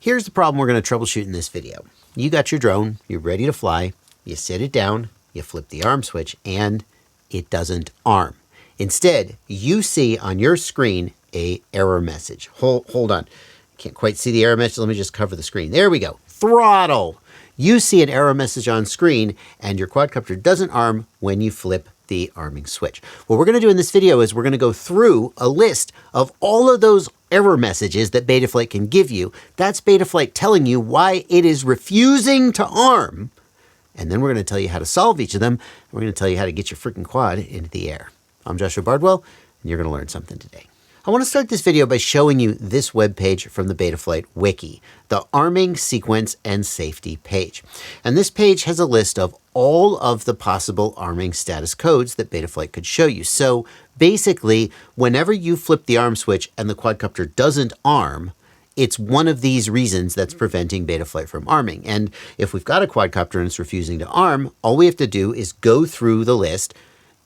Here's the problem we're going to troubleshoot in this video. You got your drone, you're ready to fly, you sit it down, you flip the arm switch, and it doesn't arm. Instead, you see on your screen a error message. Hold on. Can't quite see the error message. Let me just cover the screen. There we go. Throttle. You see an error message on screen, and your quadcopter doesn't arm when you flip the arming switch. What we're going to do in this video is we're going to go through a list of all of those error messages that Betaflight can give you. That's Betaflight telling you why it is refusing to arm. And then we're going to tell you how to solve each of them. We're going to tell you how to get your freaking quad into the air. I'm Joshua Bardwell, and you're going to learn something today. I want to start this video by showing you this webpage from the Betaflight Wiki, the Arming Sequence and Safety page. And this page has a list of all of the possible arming status codes that Betaflight could show you. So basically, whenever you flip the arm switch and the quadcopter doesn't arm, it's one of these reasons that's preventing Betaflight from arming. And if we've got a quadcopter and it's refusing to arm, all we have to do is go through the list.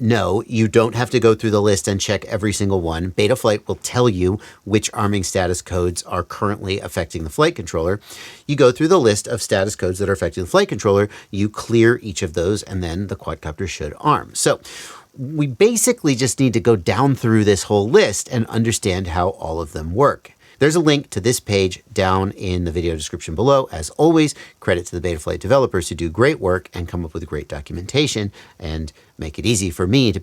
No, you don't have to go through the list and check every single one. Betaflight will tell you which arming status codes are currently affecting the flight controller. You go through the list of status codes that are affecting the flight controller, you clear each of those, and then the quadcopter should arm. So we basically just need to go down through this whole list and understand how all of them work. There's a link to this page down in the video description below. As always, credit to the Betaflight developers who do great work and come up with great documentation and make it easy for me to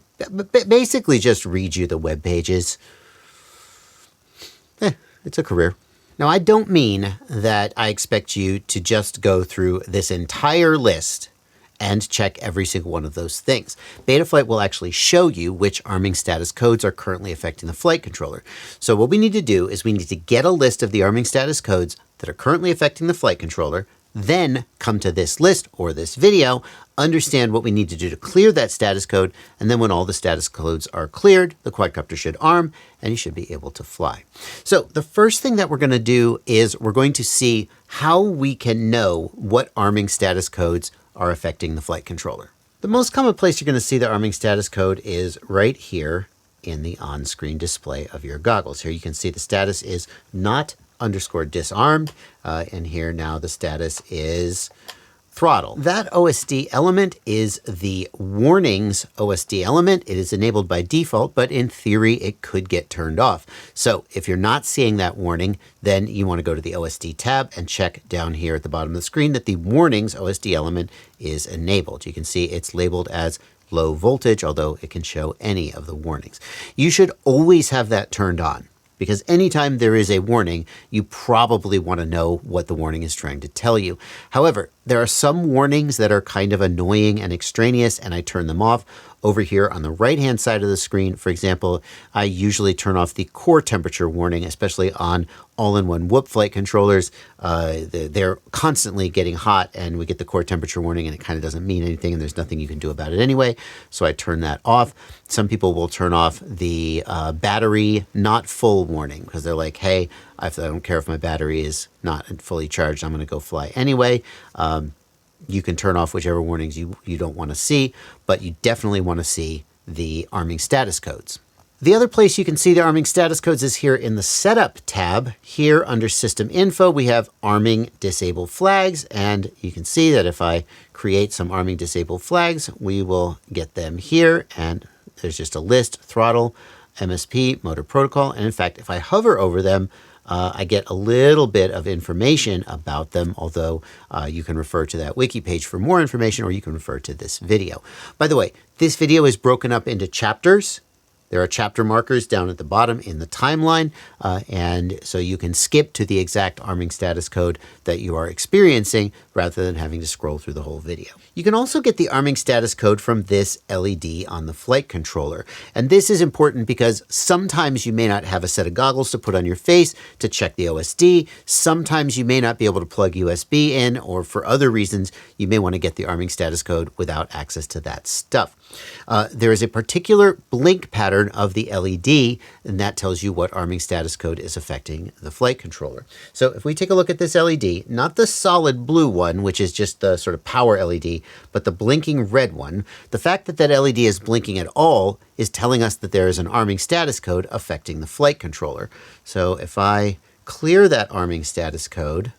basically just read you the web pages. It's a career. Now, I don't mean that I expect you to just go through this entire list and check every single one of those things. Betaflight will actually show you which arming status codes are currently affecting the flight controller. So what we need to do is we need to get a list of the arming status codes that are currently affecting the flight controller, then come to this list or this video, understand what we need to do to clear that status code, and then when all the status codes are cleared, the quadcopter should arm and you should be able to fly. So the first thing that we're going to do is we're going to see how we can know what arming status codes are affecting the flight controller. The most common place you're going to see the arming status code is right here in the on-screen display of your goggles. Here you can see the status is not _disarmed, and here now the status is throttle. That OSD element is the warnings OSD element. It is enabled by default, but in theory, it could get turned off. So if you're not seeing that warning, then you want to go to the OSD tab and check down here at the bottom of the screen that the warnings OSD element is enabled. You can see it's labeled as low voltage, although it can show any of the warnings. You should always have that turned on, because anytime there is a warning, you probably want to know what the warning is trying to tell you. However, there are some warnings that are kind of annoying and extraneous, and I turn them off. Over here on the right-hand side of the screen, for example, I usually turn off the core temperature warning, especially on all-in-one whoop flight controllers. They're constantly getting hot, and we get the core temperature warning, and it kind of doesn't mean anything, and there's nothing you can do about it anyway, so I turn that off. Some people will turn off the battery not full warning, because they're like, hey, I don't care if my battery is not fully charged, I'm going to go fly anyway. You can turn off whichever warnings you don't want to see, but you definitely want to see the arming status codes. The other place you can see the arming status codes is here in the Setup tab. Here under System Info, we have Arming Disabled Flags, and you can see that if I create some arming disabled flags, we will get them here, and there's just a list: throttle, MSP, motor protocol, and in fact, if I hover over them, I get a little bit of information about them, although you can refer to that wiki page for more information, or you can refer to this video. By the way, this video is broken up into chapters. There are chapter markers down at the bottom in the timeline, and so you can skip to the exact arming status code that you are experiencing rather than having to scroll through the whole video. You can also get the arming status code from this LED on the flight controller. And this is important because sometimes you may not have a set of goggles to put on your face to check the OSD. Sometimes you may not be able to plug USB in, or for other reasons, you may want to get the arming status code without access to that stuff. There is a particular blink pattern of the LED, and that tells you what arming status code is affecting the flight controller. So if we take a look at this LED, not the solid blue one, which is just the sort of power LED, but the blinking red one, the fact that that LED is blinking at all is telling us that there is an arming status code affecting the flight controller. So if I clear that arming status code,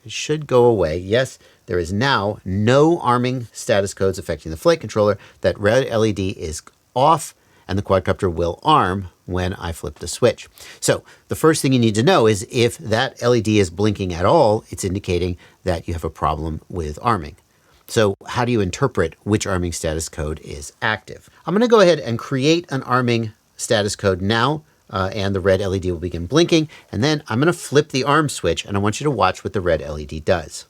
It should go away. Yes, there is now no arming status codes affecting the flight controller. That red LED is off, and the quadcopter will arm when I flip the switch. So the first thing you need to know is if that LED is blinking at all, it's indicating that you have a problem with arming. So how do you interpret which arming status code is active? I'm going to go ahead and create an arming status code now, and the red LED will begin blinking. And then I'm going to flip the arm switch, and I want you to watch what the red LED does.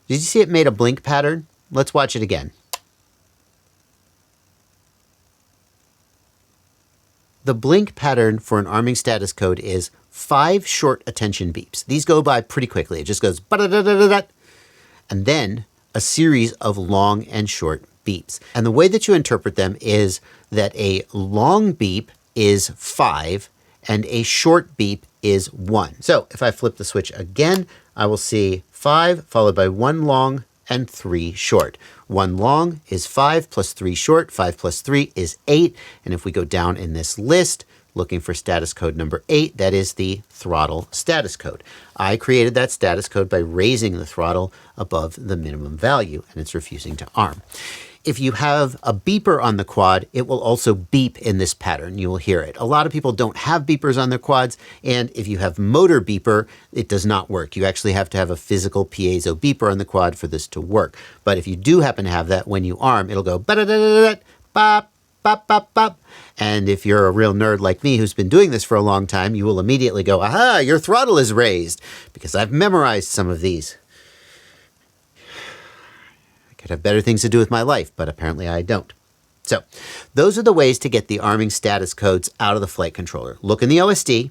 Did you see it made a blink pattern? Let's watch it again. The blink pattern for an arming status code is 5 short attention beeps. These go by pretty quickly. It just goes ba-da-da-da-da-da, and then a series of long and short beeps. And the way that you interpret them is that a long beep is 5 and a short beep is 1. So if I flip the switch again, I will see 5 followed by 1 long and 3 short. 1 long is 5 plus 3 short. 5 plus 3 is 8. And if we go down in this list, looking for status code number 8, that is the throttle status code. I created that status code by raising the throttle above the minimum value, and it's refusing to arm. If you have a beeper on the quad, it will also beep in this pattern. You will hear it. A lot of people don't have beepers on their quads, and if you have motor beeper, it does not work. You actually have to have a physical piezo beeper on the quad for this to work. But if you do happen to have that, when you arm, it'll go ba-da-da-da-da, bop, bop, bop, bop. And if you're a real nerd like me who's been doing this for a long time, you will immediately go, aha, your throttle is raised, because I've memorized some of these. Could have better things to do with my life, but apparently I don't. So those are the ways to get the arming status codes out of the flight controller. Look in the OSD,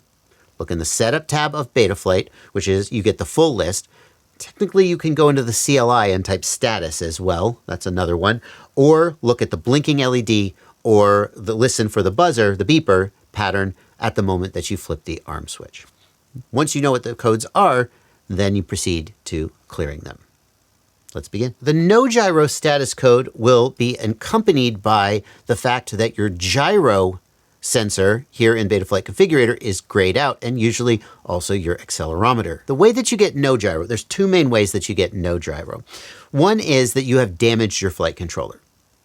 look in the setup tab of Betaflight, which is you get the full list. Technically, you can go into the CLI and type status as well. That's another one. Or look at the blinking LED or listen for the buzzer, the beeper pattern at the moment that you flip the arm switch. Once you know what the codes are, then you proceed to clearing them. Let's begin. The no gyro status code will be accompanied by the fact that your gyro sensor here in Betaflight Configurator is grayed out, and usually also your accelerometer. The way that you get no gyro, there's 2 main ways that you get no gyro. One is that you have damaged your flight controller.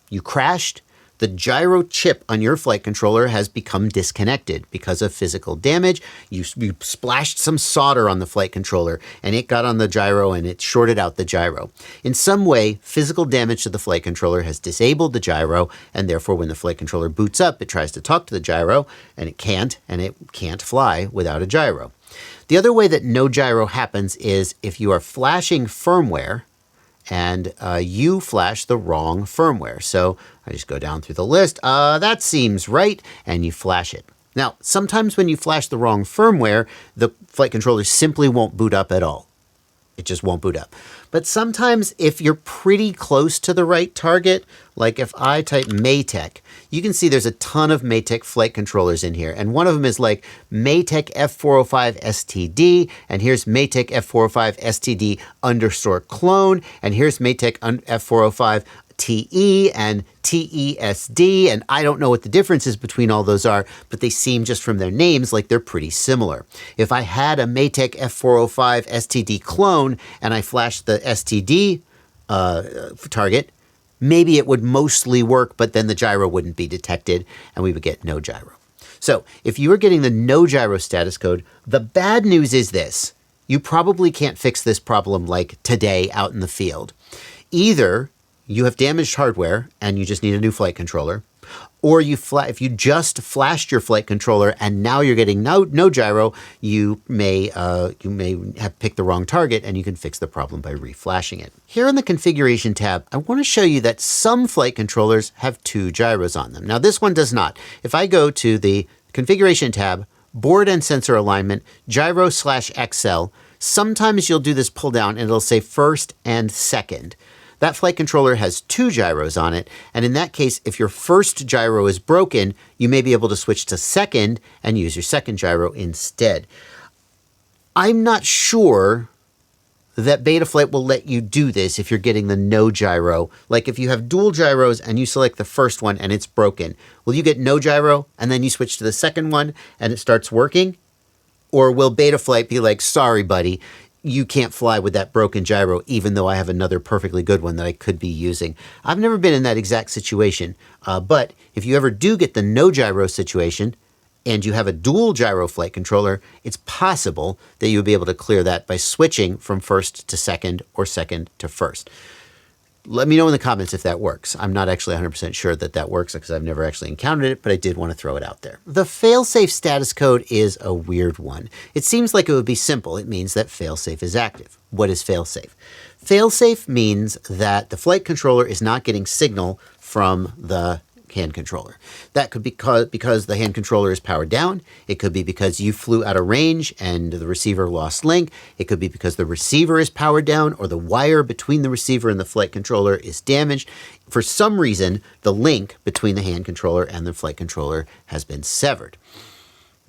You crashed. The gyro chip on your flight controller has become disconnected because of physical damage. You splashed some solder on the flight controller and it got on the gyro and it shorted out the gyro. In some way, physical damage to the flight controller has disabled the gyro, and therefore when the flight controller boots up, it tries to talk to the gyro and it can't fly without a gyro. The other way that no gyro happens is if you are flashing firmware and you flash the wrong firmware. So I just go down through the list. That seems right. And you flash it. Now, sometimes when you flash the wrong firmware, the flight controller simply won't boot up at all. It just won't boot up. But sometimes if you're pretty close to the right target, like if I type Maytech, you can see there's a ton of Maytech flight controllers in here. And one of them is like Maytech F405 STD, and here's Maytech F405 STD _ clone, and here's Maytech F405 TE and TESD, and I don't know what the differences between all those are, but they seem just from their names like they're pretty similar. If I had a Maytech F405 STD clone and I flashed the STD target, maybe it would mostly work, but then the gyro wouldn't be detected and we would get no gyro. So if you are getting the no gyro status code, the bad news is this: you probably can't fix this problem like today out in the field. Either you have damaged hardware and you just need a new flight controller, or if you just flashed your flight controller and now you're getting no gyro, you may have picked the wrong target, and you can fix the problem by reflashing it. Here in the configuration tab, I want to show you that some flight controllers have 2 gyros on them. Now this one does not. If I go to the configuration tab, board and sensor alignment, gyro/XL, sometimes you'll do this pull down and it'll say first and second. That flight controller has 2 gyros on it, and in that case, if your first gyro is broken, you may be able to switch to second and use your second gyro instead. I'm not sure that Betaflight will let you do this if you're getting the no gyro. Like if you have dual gyros and you select the first one and it's broken, will you get no gyro and then you switch to the second one and it starts working? Or will Betaflight be like, sorry, buddy, you can't fly with that broken gyro, even though I have another perfectly good one that I could be using? I've never been in that exact situation, but if you ever do get the no gyro situation and you have a dual gyro flight controller, it's possible that you would be able to clear that by switching from first to second or second to first. Let me know in the comments if that works. I'm not actually 100% sure that that works because I've never actually encountered it, but I did want to throw it out there. The failsafe status code is a weird one. It seems like it would be simple. It means that failsafe is active. What is failsafe? Failsafe means that the flight controller is not getting signal from the hand controller. That could be because the hand controller is powered down. It could be because you flew out of range and the receiver lost link. It could be because the receiver is powered down or the wire between the receiver and the flight controller is damaged. For some reason, the link between the hand controller and the flight controller has been severed.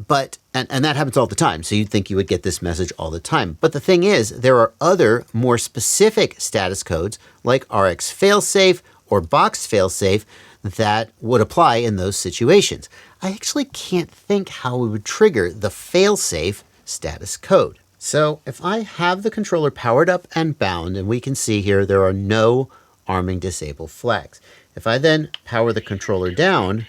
But, and that happens all the time, so you'd think you would get this message all the time. But the thing is, there are other more specific status codes like RXFAILSAFE or BOXFAILSAFE that would apply in those situations. I actually can't think how we would trigger the failsafe status code. So if I have the controller powered up and bound, and we can see here there are no arming disable flags. If I then power the controller down,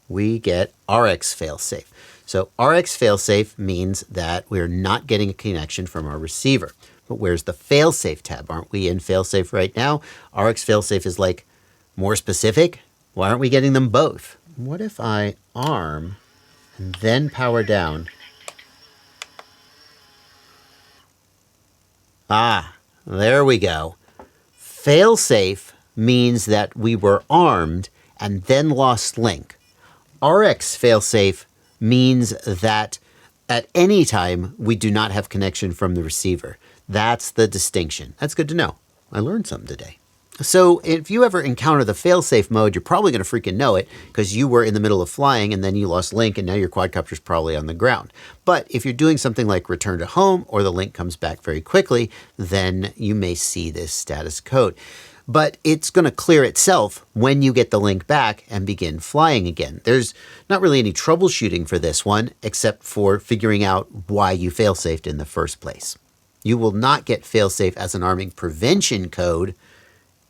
we get RX failsafe. So RX failsafe means that we're not getting a connection from our receiver. But where's the failsafe tab? Aren't we in failsafe right now? RX failsafe is like more specific. Why aren't we getting them both? What if I arm and then power down? Ah, there we go. Failsafe means that we were armed and then lost link. RX failsafe means that at any time we do not have connection from the receiver. That's the distinction. That's good to know. I learned something today. So if you ever encounter the failsafe mode, you're probably going to freaking know it because you were in the middle of flying and then you lost link and now your quadcopter's probably on the ground. But if you're doing something like return to home or the link comes back very quickly, then you may see this status code. But it's going to clear itself when you get the link back and begin flying again. There's not really any troubleshooting for this one except for figuring out why you failsafed in the first place. You will not get failsafe as an arming prevention code.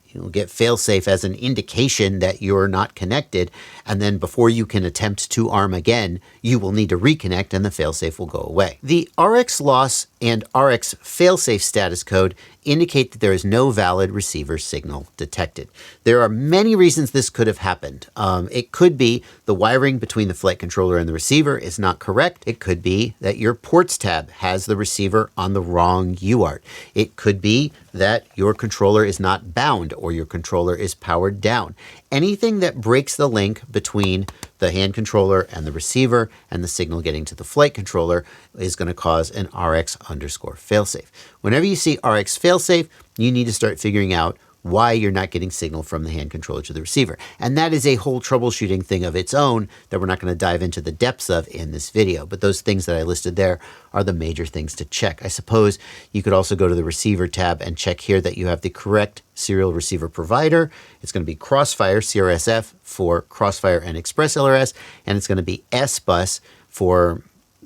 You'll get failsafe as an indication that you're not connected, and then before you can attempt to arm again, you will need to reconnect and the failsafe will go away. The RXLOSS and RX failsafe status code indicate that there is no valid receiver signal detected. There are many reasons this could have happened. It could be the wiring between the flight controller and the receiver is not correct. It could be that your ports tab has the receiver on the wrong UART. It could be that your controller is not bound or your controller is powered down. Anything that breaks the link between the hand controller and the receiver and the signal getting to the flight controller is going to cause an RX_failsafe. Whenever you see RX failsafe, you need to start figuring out why you're not getting signal from the hand controller to the receiver. And that is a whole troubleshooting thing of its own that we're not going to dive into the depths of in this video. But those things that I listed there are the major things to check. I suppose you could also go to the receiver tab and check here that you have the correct serial receiver provider. It's going to be Crossfire CRSF for Crossfire and Express LRS, and it's going to be S-Bus for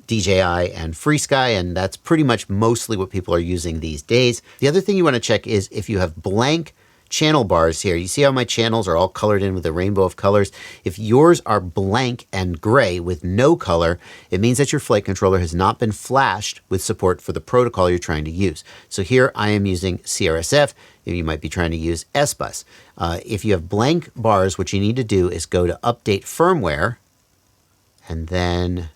DJI and FreeSky, and that's pretty much mostly what people are using these days. The other thing you want to check is if you have blank channel bars here. You see how my channels are all colored in with a rainbow of colors? If yours are blank and gray with no color, it means that your flight controller has not been flashed with support for the protocol you're trying to use. So here I am using CRSF. You might be trying to use S-Bus. If you have blank bars, what you need to do is go to Update Firmware and then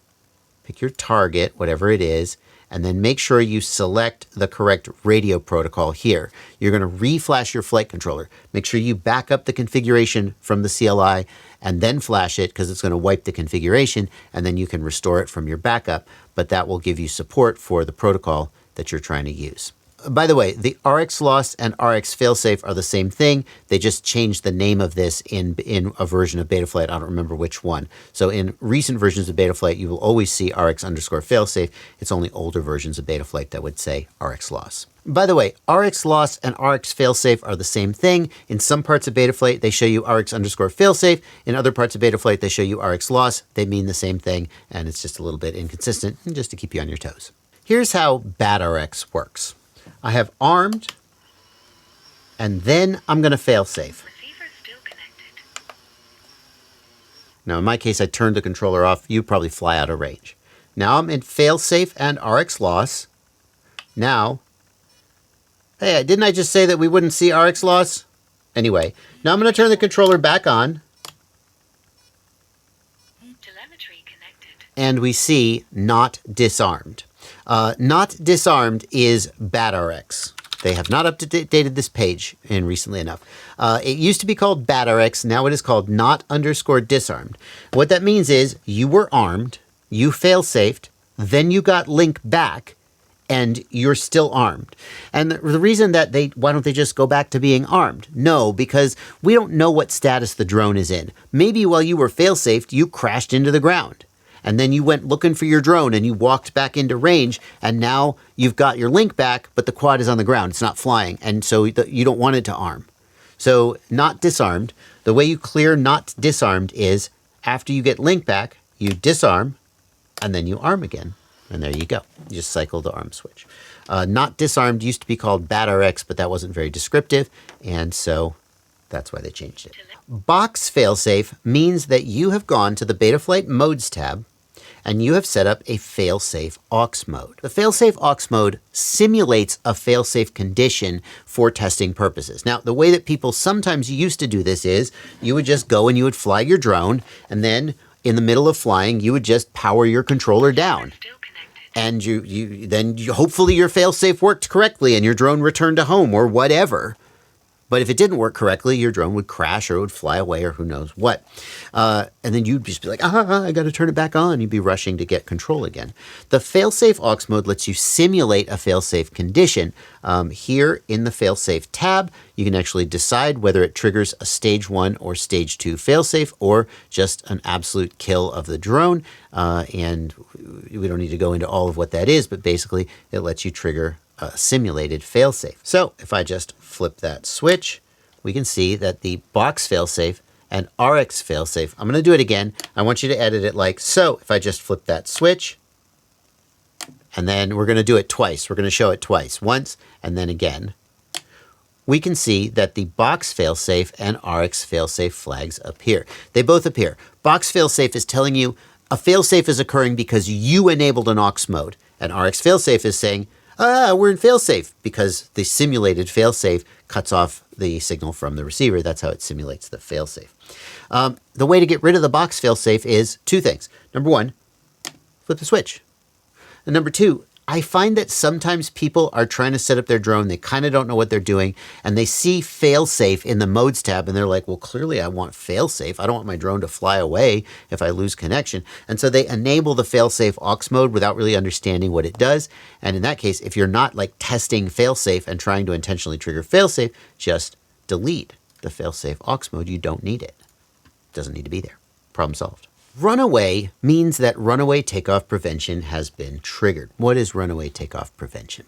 pick your target, whatever it is, and then make sure you select the correct radio protocol here. You're going to reflash your flight controller. Make sure you back up the configuration from the CLI and then flash it because it's going to wipe the configuration, and then you can restore it from your backup, but that will give you support for the protocol that you're trying to use. by the way, the RXLOSS and RXFAILSAFE are the same thing. They just changed the name of this in a version of Betaflight. I don't remember which one. So in recent versions of Betaflight, you will always see RX_FAILSAFE. It's only older versions of Betaflight that would say RXLOSS. By the way, RXLOSS and RXFAILSAFE are the same thing. In some parts of Betaflight, they show you RX_FAILSAFE. In other parts of Betaflight, they show you RXLOSS. They mean the same thing, and it's just a little bit inconsistent, just to keep you on your toes. Here's how BADRX works. I have armed, and then I'm going to failsafe. Now, in my case, I turned the controller off. You probably fly out of range. Now I'm in failsafe and RXLOSS. Now, hey, didn't I just say that we wouldn't see RXLOSS? Anyway, now I'm going to turn the controller back on. Telemetry connected. And we see not disarmed. Not disarmed is BADRX. They have not updated this page recently enough. It used to be called BADRX. Now it is called not_disarmed. What that means is you were armed, you fail-safed, then you got link back, and you're still armed. And the reason that why don't they just go back to being armed? No, because we don't know what status the drone is in. Maybe while you were fail-safed, you crashed into the ground. And then you went looking for your drone and you walked back into range, and now you've got your link back, but the quad is on the ground. It's not flying. And so you don't want it to arm. So not disarmed. The way you clear not disarmed is after you get link back, you disarm and then you arm again. And there you go. You just cycle the arm switch. Not disarmed used to be called BADRX, but that wasn't very descriptive. And so that's why they changed it. BOXFAILSAFE means that you have gone to the Betaflight Modes tab and you have set up a failsafe aux mode. The failsafe aux mode simulates a failsafe condition for testing purposes. Now, the way that people sometimes used to do this is you would just go and you would fly your drone, and then in the middle of flying, you would just power your controller down. And then hopefully your failsafe worked correctly and your drone returned to home or whatever. But if it didn't work correctly, your drone would crash or it would fly away or who knows what. And then you'd just be like, I got to turn it back on. You'd be rushing to get control again. The failsafe aux mode lets you simulate a failsafe condition. Here in the failsafe tab, you can actually decide whether it triggers a stage 1 or stage 2 failsafe or just an absolute kill of the drone. And we don't need to go into all of what that is, but basically it lets you trigger a simulated failsafe. So if I just flip that switch, we can see that the BOXFAILSAFE and RXFAILSAFE, I'm going to do it again. I want you to edit it like so. If I just flip that switch, and then we're going to do it twice. We're going to show it twice, once and then again. We can see that the BOXFAILSAFE and RXFAILSAFE flags appear. They both appear. BOXFAILSAFE is telling you a failsafe is occurring because you enabled an aux mode, and RXFAILSAFE is saying, we're in failsafe because the simulated failsafe cuts off the signal from the receiver. That's how it simulates the failsafe. The way to get rid of the BOXFAILSAFE is two things. Number one, flip the switch. And number two, I find that sometimes people are trying to set up their drone. They kind of don't know what they're doing, and they see failsafe in the modes tab, and they're like, well, clearly I want failsafe. I don't want my drone to fly away if I lose connection. And so they enable the failsafe aux mode without really understanding what it does. And in that case, if you're not like testing failsafe and trying to intentionally trigger failsafe, just delete the failsafe aux mode. You don't need it. It doesn't need to be there. Problem solved. Runaway means that runaway takeoff prevention has been triggered. What is runaway takeoff prevention?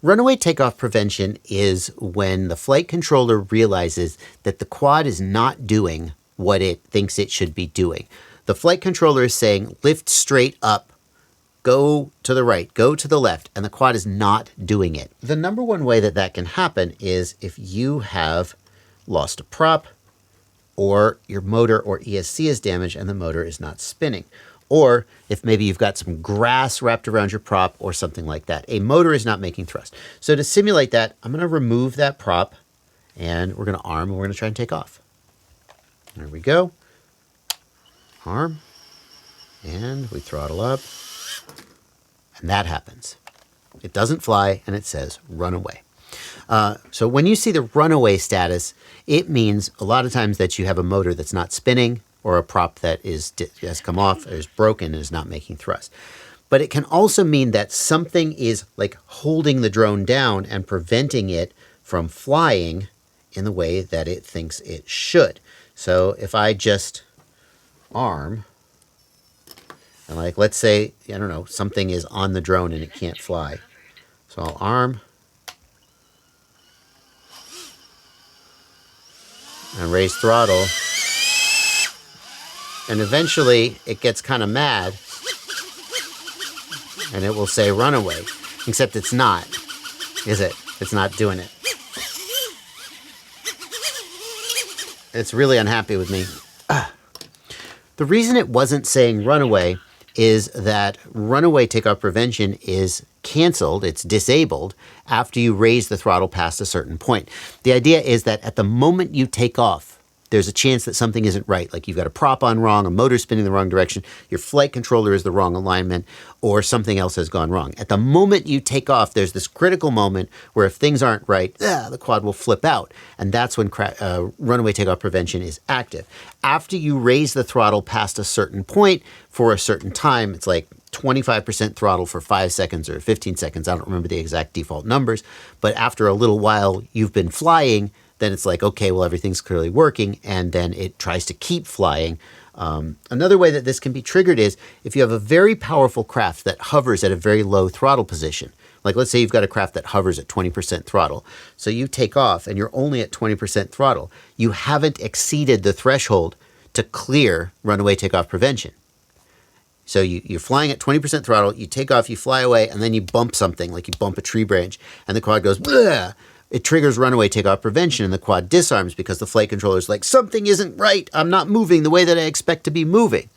Runaway takeoff prevention is when the flight controller realizes that the quad is not doing what it thinks it should be doing. The flight controller is saying, lift straight up, go to the right, go to the left, and the quad is not doing it. The number one way that that can happen is if you have lost a prop, or your motor or ESC is damaged and the motor is not spinning. Or if maybe you've got some grass wrapped around your prop or something like that. A motor is not making thrust. So to simulate that, I'm going to remove that prop and we're going to arm and we're going to try and take off. There we go. Arm. And we throttle up. And that happens. It doesn't fly and it says run away. So when you see the runaway status, it means a lot of times that you have a motor that's not spinning or a prop that has come off or is broken and is not making thrust. But it can also mean that something is like holding the drone down and preventing it from flying in the way that it thinks it should. So if I just arm, and like, let's say, I don't know, something is on the drone and it can't fly. So I'll arm and raise throttle. And eventually it gets kind of mad and it will say runaway, except it's not, is it? It's not doing it. It's really unhappy with me. The reason it wasn't saying runaway is that runaway takeoff prevention is canceled, it's disabled, after you raise the throttle past a certain point. The idea is that at the moment you take off, there's a chance that something isn't right, like you've got a prop on wrong, a motor spinning the wrong direction, your flight controller is the wrong alignment, or something else has gone wrong. At the moment you take off, there's this critical moment where if things aren't right, the quad will flip out, and that's when runaway takeoff prevention is active. After you raise the throttle past a certain point for a certain time, it's like 25% throttle for 5 seconds or 15 seconds, I don't remember the exact default numbers, but after a little while you've been flying, then it's like, okay, well, everything's clearly working, and then it tries to keep flying. Another way that this can be triggered is if you have a very powerful craft that hovers at a very low throttle position. Like, let's say you've got a craft that hovers at 20% throttle. So you take off and you're only at 20% throttle. You haven't exceeded the threshold to clear runaway takeoff prevention. So you're flying at 20% throttle, you take off, you fly away, and then you bump something, like you bump a tree branch, and the quad goes, bleh! It triggers runaway takeoff prevention and the quad disarms because the flight controller is like, something isn't right. I'm not moving the way that I expect to be moving.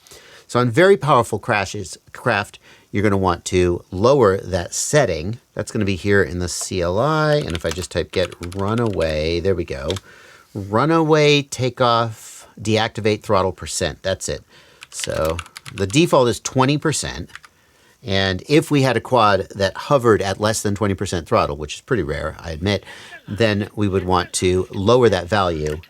So on very powerful craft, you're going to want to lower that setting. That's going to be here in the CLI. And if I just type get runaway, there we go. Runaway takeoff, deactivate throttle percent. That's it. So the default is 20%. And if we had a quad that hovered at less than 20% throttle, which is pretty rare, I admit, then we would want to lower that value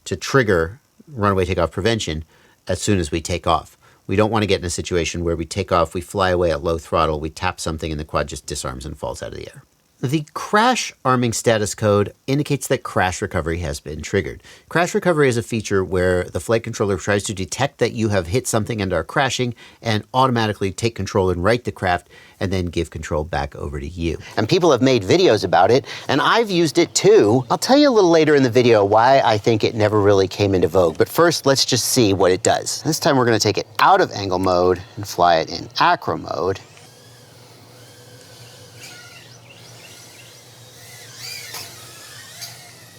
to trigger runaway takeoff prevention as soon as we take off. We don't want to get in a situation where we take off, we fly away at low throttle, we tap something, and the quad just disarms and falls out of the air. The crash arming status code indicates that crash recovery has been triggered. Crash recovery is a feature where the flight controller tries to detect that you have hit something and are crashing and automatically take control and right the craft and then give control back over to you. And people have made videos about it, and I've used it too. I'll tell you a little later in the video why I think it never really came into vogue, but first let's just see what it does. This time we're going to take it out of angle mode and fly it in acro mode.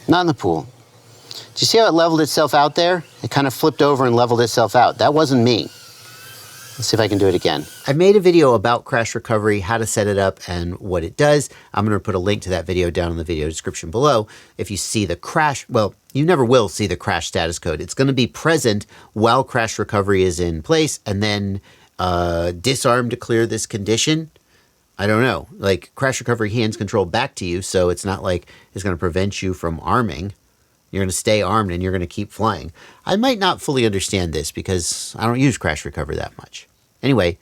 Not in the pool. Do you see how it leveled itself out there? It kind of flipped over and leveled itself out. That wasn't me. Let's see if I can do it again. I made a video about crash recovery, how to set it up, and what it does. I'm going to put a link to that video down in the video description below. If you see the crash, well, you never will see the crash status code. It's going to be present while crash recovery is in place, and then disarm to clear this condition. I don't know, like crash recovery hands control back to you, so it's not like it's going to prevent you from arming. You're going to stay armed and you're going to keep flying. I might not fully understand this because I don't use crash recovery that much. Anyway,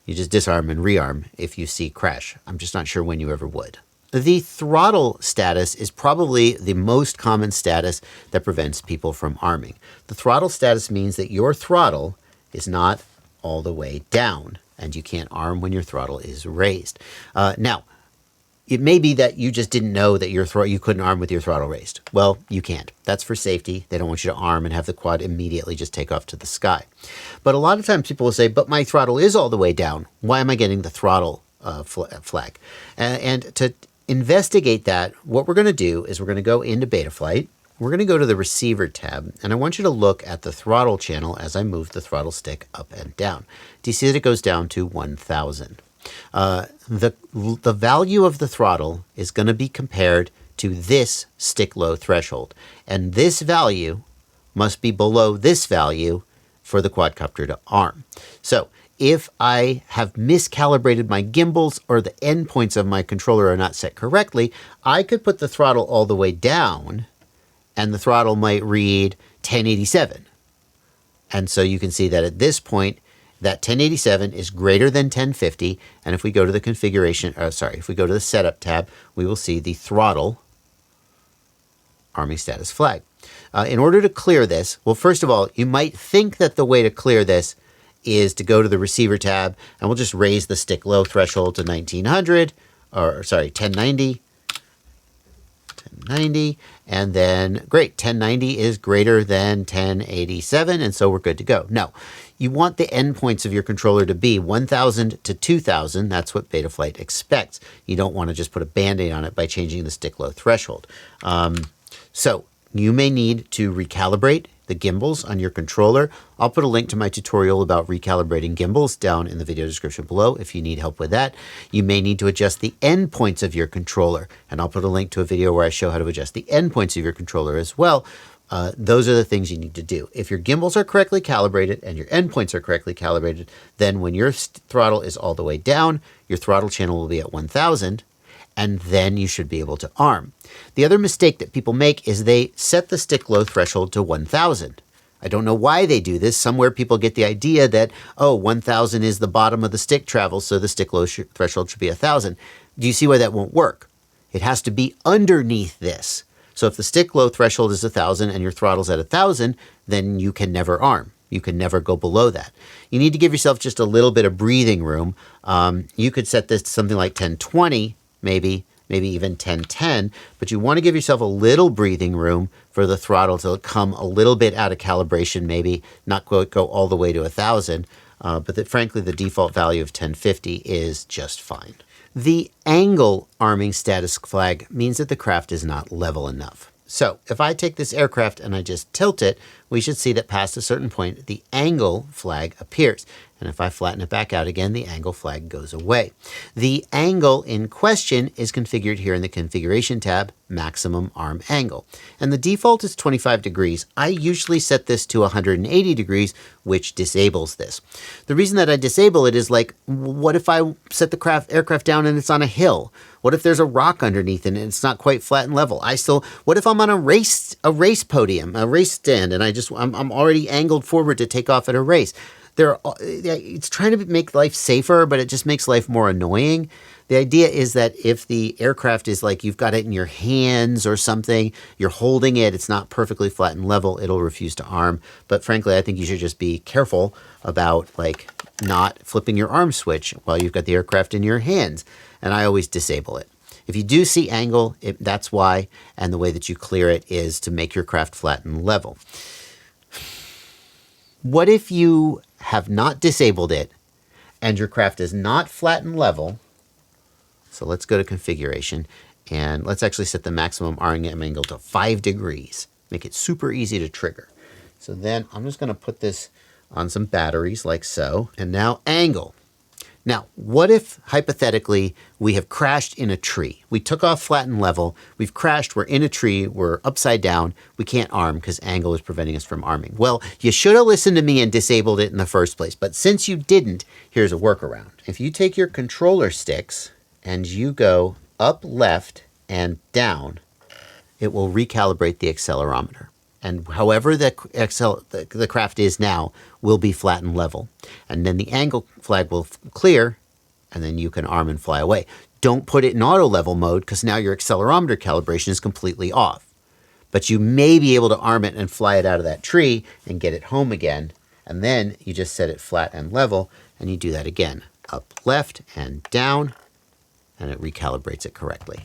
you just disarm and rearm if you see crash. I'm just not sure when you ever would. The throttle status is probably the most common status that prevents people from arming. The throttle status means that your throttle is not all the way down, and you can't arm when your throttle is raised. Now, it may be that you just didn't know that you couldn't arm with your throttle raised. Well, you can't. That's for safety. They don't want you to arm and have the quad immediately just take off to the sky. But a lot of times people will say, but my throttle is all the way down. Why am I getting the throttle flag? And to investigate that, what we're going to do is we're going to go into Betaflight. We're going to go to the receiver tab, and I want you to look at the throttle channel as I move the throttle stick up and down. Do you see that it goes down to 1000? The value of the throttle is going to be compared to this stick low threshold, and this value must be below this value for the quadcopter to arm. So if I have miscalibrated my gimbals or the endpoints of my controller are not set correctly, I could put the throttle all the way down and the throttle might read 1087. And so you can see that at this point, that 1087 is greater than 1050. And if we go to the configuration, if we go to the setup tab, we will see the throttle arming status flag. In order to clear this, well, first of all, you might think that the way to clear this is to go to the receiver tab, and we'll just raise the stick low threshold to 1900, or sorry, 1090. 1090, and then great, 1090 is greater than 1087, and so we're good to go. No, you want the endpoints of your controller to be 1000 to 2000. That's what Betaflight expects. You don't want to just put a band-aid on it by changing the stick low threshold. So you may need to recalibrate the gimbals on your controller. I'll put a link to my tutorial about recalibrating gimbals down in the video description below if you need help with that. You may need to adjust the endpoints of your controller, and I'll put a link to a video where I show how to adjust the endpoints of your controller as well. Those are the things you need to do. If your gimbals are correctly calibrated and your endpoints are correctly calibrated, then when your throttle is all the way down, your throttle channel will be at 1000, and then you should be able to arm. The other mistake that people make is they set the stick low threshold to 1000. I don't know why they do this. Somewhere people get the idea that, oh, 1000 is the bottom of the stick travel, so the stick low threshold should be 1000. Do you see why that won't work? It has to be underneath this. So if the stick low threshold is 1000 and your throttle's at 1000, then you can never arm. You can never go below that. You need to give yourself just a little bit of breathing room. You could set this to something like 1020, maybe even 1010, but you want to give yourself a little breathing room for the throttle to come a little bit out of calibration, maybe not go all the way to 1000, but that frankly the default value of 1050 is just fine. The angle arming status flag means that the craft is not level enough. So if I take this aircraft and I just tilt it, we should see that past a certain point, the angle flag appears. And if I flatten it back out again, the angle flag goes away. The angle in question is configured here in the configuration tab, maximum arm angle. And the default is 25 degrees. I usually set this to 180 degrees, which disables this. The reason that I disable it is like, what if I set the aircraft down and it's on a hill? What if there's a rock underneath and it's not quite flat and level? What if I'm on a race podium, a race stand, and I'm already angled forward to take off at a race? It's trying to make life safer, but it just makes life more annoying. The idea is that if the aircraft is like you've got it in your hands or something, you're holding it, it's not perfectly flat and level, it'll refuse to arm. But frankly, I think you should just be careful about like not flipping your arm switch while you've got the aircraft in your hands. And I always disable it. If you do see angle, that's why, and the way that you clear it is to make your craft flat and level. What if you have not disabled it and your craft is not flat and level? So let's go to configuration and let's actually set the maximum arming angle to 5 degrees. Make it super easy to trigger. So then I'm just going to put this on some batteries like so. And now angle. Now, what if, hypothetically, we have crashed in a tree? We took off flat and level, we've crashed, we're in a tree, we're upside down, we can't arm because angle is preventing us from arming. Well, you should have listened to me and disabled it in the first place, but since you didn't, here's a workaround. If you take your controller sticks and you go up, left, and down, it will recalibrate the accelerometer. And however the craft is now will be flat and level. And then the angle flag will clear, and then you can arm and fly away. Don't put it in auto level mode because now your accelerometer calibration is completely off. But you may be able to arm it and fly it out of that tree and get it home again. And then you just set it flat and level, and you do that again. Up, left, and down, and it recalibrates it correctly.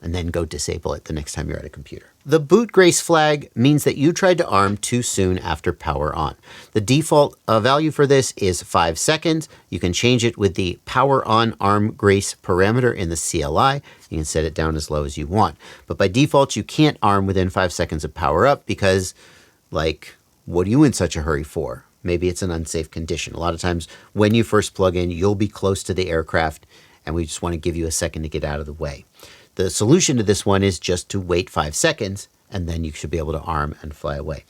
And then go disable it the next time you're at a computer. The BOOTGRACE flag means that you tried to arm too soon after power on. The default value for this is 5 seconds. You can change it with the power on arm grace parameter in the CLI. You can set it down as low as you want. But by default, you can't arm within 5 seconds of power up because, like, what are you in such a hurry for? Maybe it's an unsafe condition. A lot of times when you first plug in, you'll be close to the aircraft and we just want to give you a second to get out of the way. The solution to this one is just to wait 5 seconds and then you should be able to arm and fly away.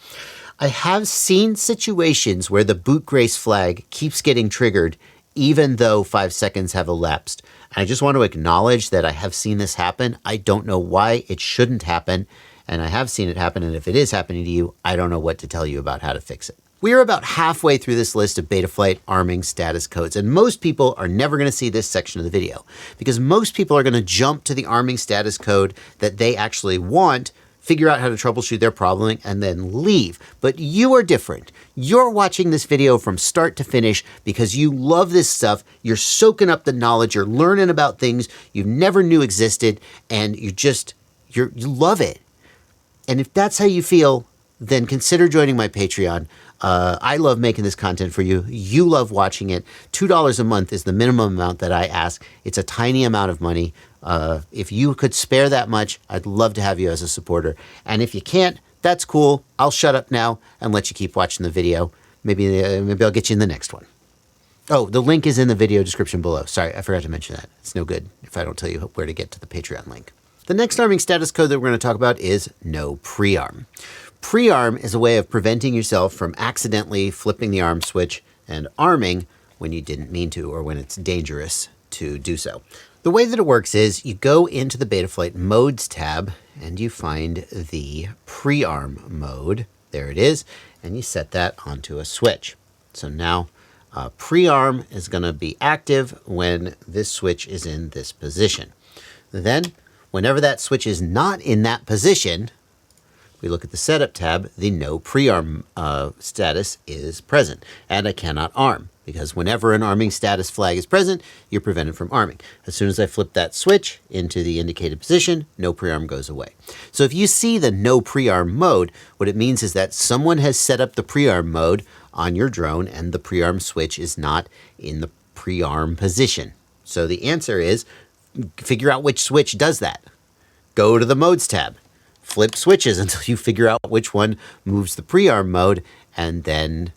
I have seen situations where the BOOTGRACE flag keeps getting triggered even though 5 seconds have elapsed. And I just want to acknowledge that I have seen this happen. I don't know why it shouldn't happen, and I have seen it happen, and if it is happening to you, I don't know what to tell you about how to fix it. We're about halfway through this list of Betaflight arming status codes, and most people are never going to see this section of the video because most people are going to jump to the arming status code that they actually want, figure out how to troubleshoot their problem, and then leave. But you are different. You're watching this video from start to finish because you love this stuff. You're soaking up the knowledge. You're learning about things you never knew existed, and you love it. And if that's how you feel, then consider joining my Patreon. I love making this content for you. You love watching it. $2 a month is the minimum amount that I ask. It's a tiny amount of money. If you could spare that much, I'd love to have you as a supporter. And if you can't, that's cool. I'll shut up now and let you keep watching the video. Maybe I'll get you in the next one. Oh, the link is in the video description below. Sorry, I forgot to mention that. It's no good if I don't tell you where to get to the Patreon link. The next arming status code that we're going to talk about is NOPREARM. Pre-arm is a way of preventing yourself from accidentally flipping the arm switch and arming when you didn't mean to or when it's dangerous to do so. The way that it works is you go into the Betaflight Modes tab and you find the pre-arm mode. There it is. And you set that onto a switch. So now pre-arm is going to be active when this switch is in this position. Then whenever that switch is not in that position, we look at the setup tab, the no pre-arm status is present, and I cannot arm because whenever an arming status flag is present, you're prevented from arming. As soon as I flip that switch into the indicated position, no pre-arm goes away. So if you see the no pre-arm mode, what it means is that someone has set up the pre-arm mode on your drone and the pre-arm switch is not in the pre-arm position. So the answer is figure out which switch does that. Go to the modes tab. Flip switches until you figure out which one moves the pre-arm mode and then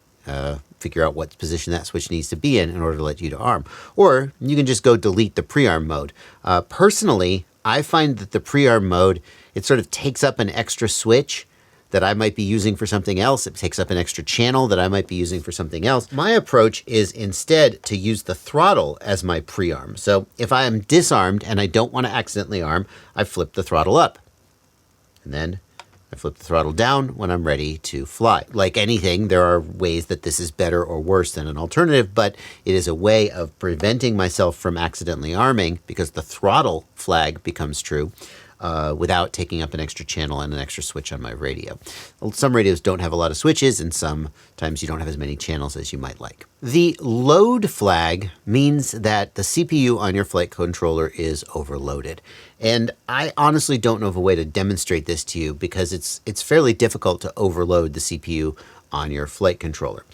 figure out what position that switch needs to be in order to let you to arm. Or you can just go delete the pre-arm mode. Personally, I find that the pre-arm mode, it sort of takes up an extra switch that I might be using for something else. It takes up an extra channel that I might be using for something else. My approach is instead to use the throttle as my pre-arm. So if I am disarmed and I don't want to accidentally arm, I flip the throttle up. And then I flip the throttle down when I'm ready to fly. Like anything, there are ways that this is better or worse than an alternative, but it is a way of preventing myself from accidentally arming because the throttle flag becomes true without taking up an extra channel and an extra switch on my radio. Some radios don't have a lot of switches, and sometimes you don't have as many channels as you might like. The load flag means that the CPU on your flight controller is overloaded. And I honestly don't know of a way to demonstrate this to you because it's fairly difficult to overload the CPU on your flight controller.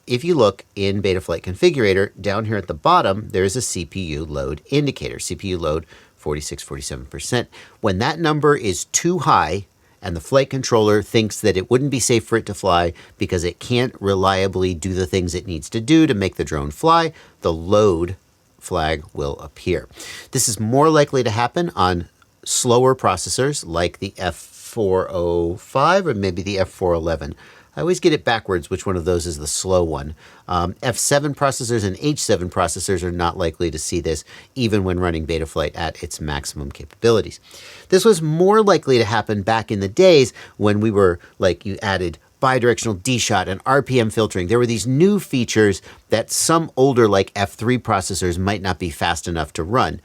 If you look in Betaflight Configurator, down here at the bottom, there's a CPU load indicator, CPU load 46-47%. When that number is too high and the flight controller thinks that it wouldn't be safe for it to fly because it can't reliably do the things it needs to do to make the drone fly, the load flag will appear. This is more likely to happen on slower processors like the F405 or maybe the F411. I always get it backwards which one of those is the slow one. F7 processors and H7 processors are not likely to see this even when running Betaflight at its maximum capabilities. This was more likely to happen back in the days when we were like you added bidirectional D-shot and RPM filtering. There were these new features that some older like F3 processors might not be fast enough to run.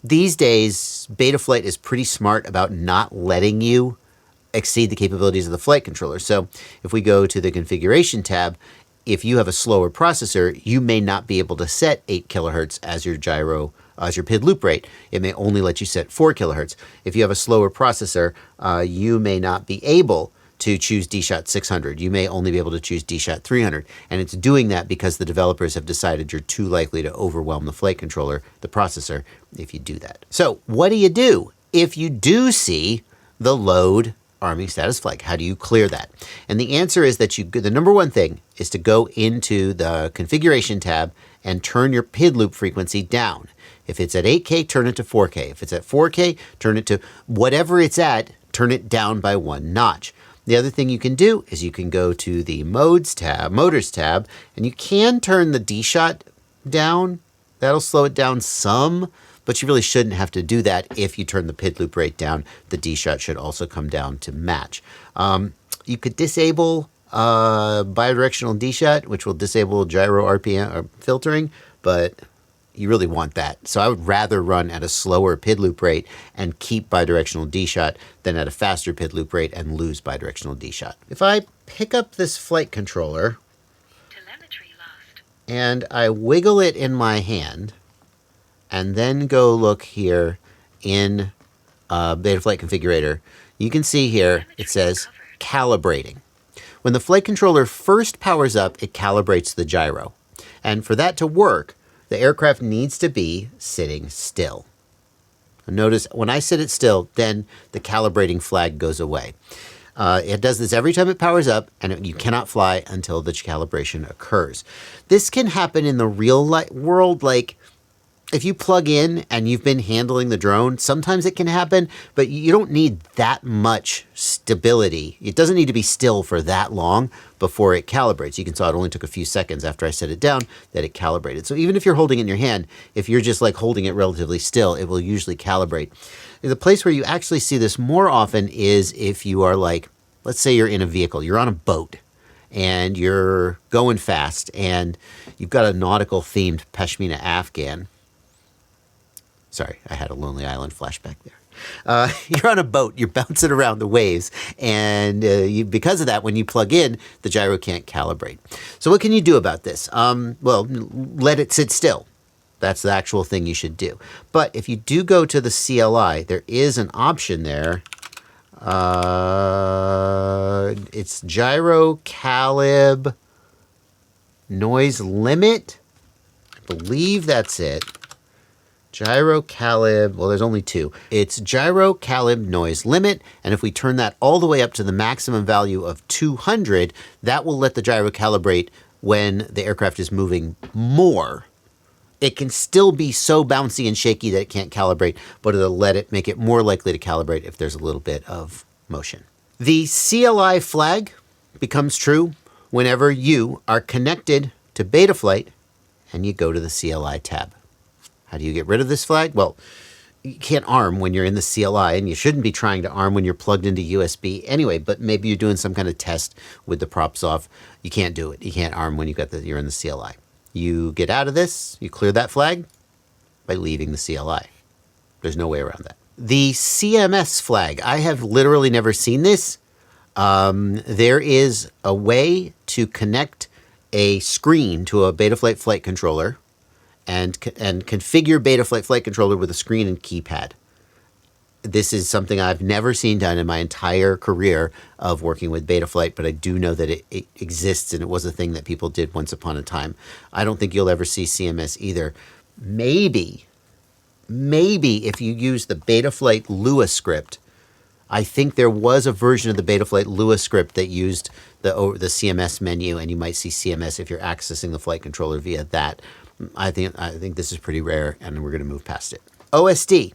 These days, Betaflight is pretty smart about not letting you exceed the capabilities of the flight controller. So if we go to the configuration tab, if you have a slower processor, you may not be able to set 8 kilohertz as your gyro, as your PID loop rate. It may only let you set 4 kilohertz. If you have a slower processor, you may not be able to choose DShot 600. You may only be able to choose DShot 300. And it's doing that because the developers have decided you're too likely to overwhelm the flight controller, the processor, if you do that. So what do you do if you do see the load arming status flag? How do you clear that? And the answer is that the number one thing is to go into the configuration tab and turn your PID loop frequency down. If it's at 8K, turn it to 4K. If it's at 4K, turn it to whatever it's at, turn it down by 1 notch. The other thing you can do is you can go to the motors tab, and you can turn the D-shot down. That'll slow it down some, but you really shouldn't have to do that. If you turn the PID loop rate down, the D-shot should also come down to match. You could disable bidirectional D-shot, which will disable gyro RPM filtering, but you really want that. So I would rather run at a slower PID loop rate and keep bidirectional D-shot than at a faster PID loop rate and lose bidirectional D-shot. If I pick up this flight controller Telemetry lost. and I wiggle it in my hand and then go look here in Betaflight Configurator, you can see here it says calibrating. When the flight controller first powers up, it calibrates the gyro. And for that to work, the aircraft needs to be sitting still. Notice when I sit it still, then the calibrating flag goes away. It does this every time it powers up, and you cannot fly until the calibration occurs. This can happen in the real world, like if you plug in and you've been handling the drone, sometimes it can happen, but you don't need that much stability. It doesn't need to be still for that long before it calibrates. You can saw it only took a few seconds after I set it down that it calibrated. So even if you're holding it in your hand, if you're just like holding it relatively still, it will usually calibrate. The place where you actually see this more often is if you are like, let's say you're in a vehicle, you're on a boat, and you're going fast, and you've got a nautical themed Pashmina Afghan. Sorry, I had a Lonely Island flashback there. You're on a boat, you're bouncing around the waves, and because of that, when you plug in, the gyro can't calibrate. So what can you do about this? Well, let it sit still. That's the actual thing you should do. But if you do go to the CLI, there is an option there. It's gyro CALIB noise limit. I believe that's it. Gyro CALIB, well, there's only two. It's gyro CALIB noise limit, and if we turn that all the way up to the maximum value of 200, that will let the gyro calibrate when the aircraft is moving more. It can still be so bouncy and shaky that it can't calibrate, but it'll let it make it more likely to calibrate if there's a little bit of motion. The CLI flag becomes true whenever you are connected to Betaflight and you go to the CLI tab. How do you get rid of this flag? Well, you can't ARM when you're in the CLI, and you shouldn't be trying to ARM when you're plugged into USB anyway, but maybe you're doing some kind of test with the props off. You can't do it. You can't ARM when you're in the CLI. You get out of this, you clear that flag by leaving the CLI. There's no way around that. The CMS flag, I have literally never seen this. There is a way to connect a screen to a Betaflight flight controller and configure Betaflight flight controller with a screen and keypad. This is something I've never seen done in my entire career of working with Betaflight, but I do know that it exists, and it was a thing that people did once upon a time. I don't think you'll ever see CMS either. Maybe if you use the Betaflight Lua script, I think there was a version of the Betaflight Lua script that used the CMS menu, and you might see CMS if you're accessing the flight controller via that. I think this is pretty rare, and we're going to move past it. OSD.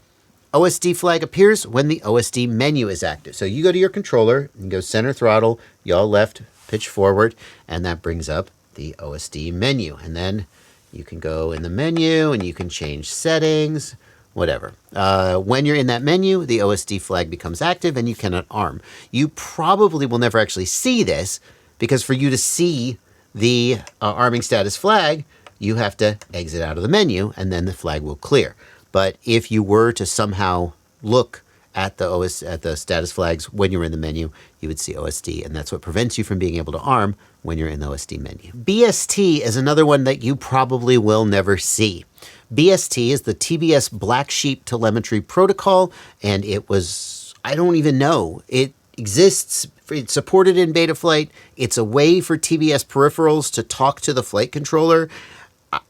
OSD flag appears when the OSD menu is active. So you go to your controller and go center throttle, yaw left, pitch forward, and that brings up the OSD menu. And then you can go in the menu and you can change settings, whatever. When you're in that menu, the OSD flag becomes active and you cannot ARM. You probably will never actually see this, because for you to see the arming status flag, you have to exit out of the menu and then the flag will clear. But if you were to somehow look at the status flags when you're in the menu, you would see OSD, and that's what prevents you from being able to ARM when you're in the OSD menu. BST is another one that you probably will never see. BST is the TBS Black Sheep Telemetry Protocol, and it was, I don't even know, it exists. It's supported in Betaflight. It's a way for TBS peripherals to talk to the flight controller.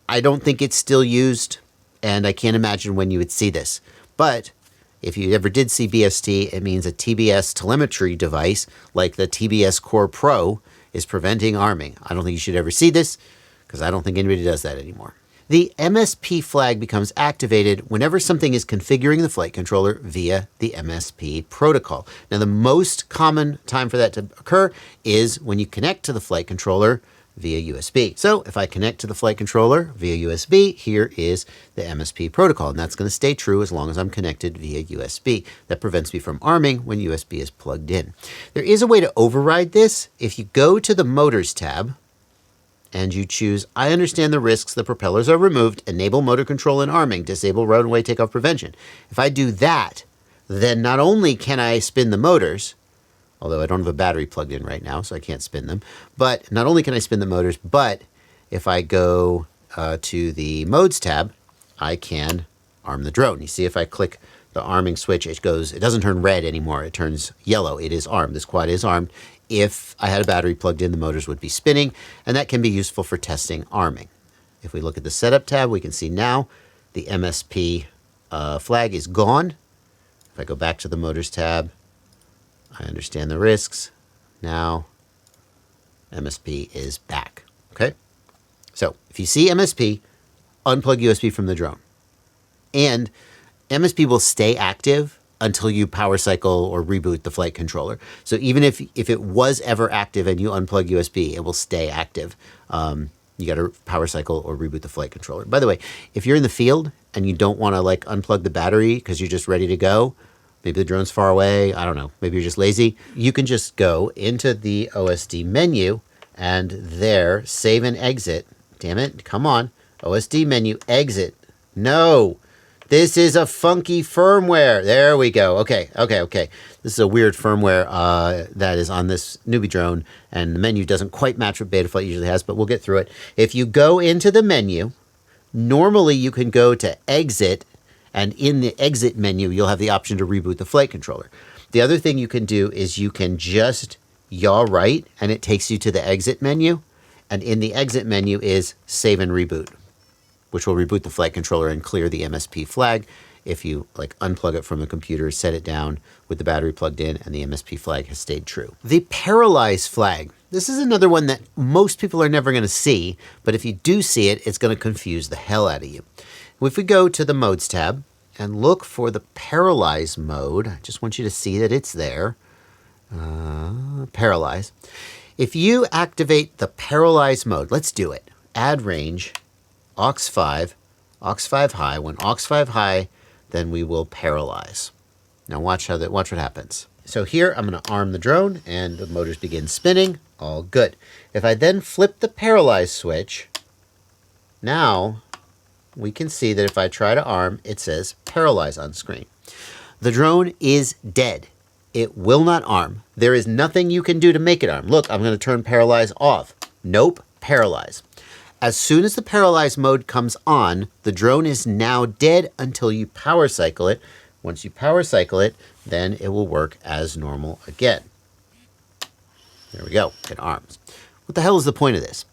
I don't think it's still used, and I can't imagine when you would see this. But if you ever did see BST, it means a TBS telemetry device like the TBS Core Pro is preventing arming. I don't think you should ever see this, because I don't think anybody does that anymore. The MSP flag becomes activated whenever something is configuring the flight controller via the MSP protocol. Now, the most common time for that to occur is when you connect to the flight controller via USB. So if I connect to the flight controller via USB, here is the MSP protocol, and that's going to stay true as long as I'm connected via USB. That prevents me from arming when USB is plugged in. There is a way to override this. If you go to the Motors tab and you choose, I understand the risks, the propellers are removed, enable motor control and arming, disable runaway takeoff prevention. If I do that, then not only can I spin the motors, although I don't have a battery plugged in right now, so I can't spin them. But not only can I spin the motors, but if I go to the Modes tab, I can arm the drone. You see, if I click the arming switch, it doesn't turn red anymore. It turns yellow. It is armed. This quad is armed. If I had a battery plugged in, the motors would be spinning, and that can be useful for testing arming. If we look at the Setup tab, we can see now the MSP flag is gone. If I go back to the Motors tab, I understand the risks. Now, MSP is back, okay? So, if you see MSP, unplug USB from the drone. And MSP will stay active until you power cycle or reboot the flight controller. So even if it was ever active and you unplug USB, it will stay active. You got to power cycle or reboot the flight controller. By the way, if you're in the field and you don't want to like unplug the battery because you're just ready to go, maybe the drone's far away, I don't know, maybe you're just lazy, you can just go into the OSD menu and there, save and exit. Damn it, come on. OSD menu, exit. No, this is a funky firmware. There we go. Okay. This is a weird firmware that is on this newbie drone, and the menu doesn't quite match what Betaflight usually has, but we'll get through it. If you go into the menu, normally you can go to exit, and in the exit menu, you'll have the option to reboot the flight controller. The other thing you can do is you can just yaw right, and it takes you to the exit menu, and in the exit menu is save and reboot, which will reboot the flight controller and clear the MSP flag if you like unplug it from the computer, set it down with the battery plugged in, and the MSP flag has stayed true. The PARALYZE flag. This is another one that most people are never going to see, but if you do see it, it's going to confuse the hell out of you. If we go to the Modes tab and look for the PARALYZE mode, I just want you to see that it's there. PARALYZE. If you activate the PARALYZE mode, let's do it. Add range. aux5 high. When aux5 high, then we will paralyze. Now watch what happens. So here I'm going to arm the drone and the motors begin spinning. All good. If I then flip the paralyze switch, now we can see that if I try to arm, it says paralyze on screen. The drone is dead. It will not arm. There is nothing you can do to make it arm. Look, I'm going to turn paralyze off. Nope, paralyze. As soon as the paralyze mode comes on, the drone is now dead until you power cycle it. Once you power cycle it, then it will work as normal again. There we go, it arms. What the hell is the point of this?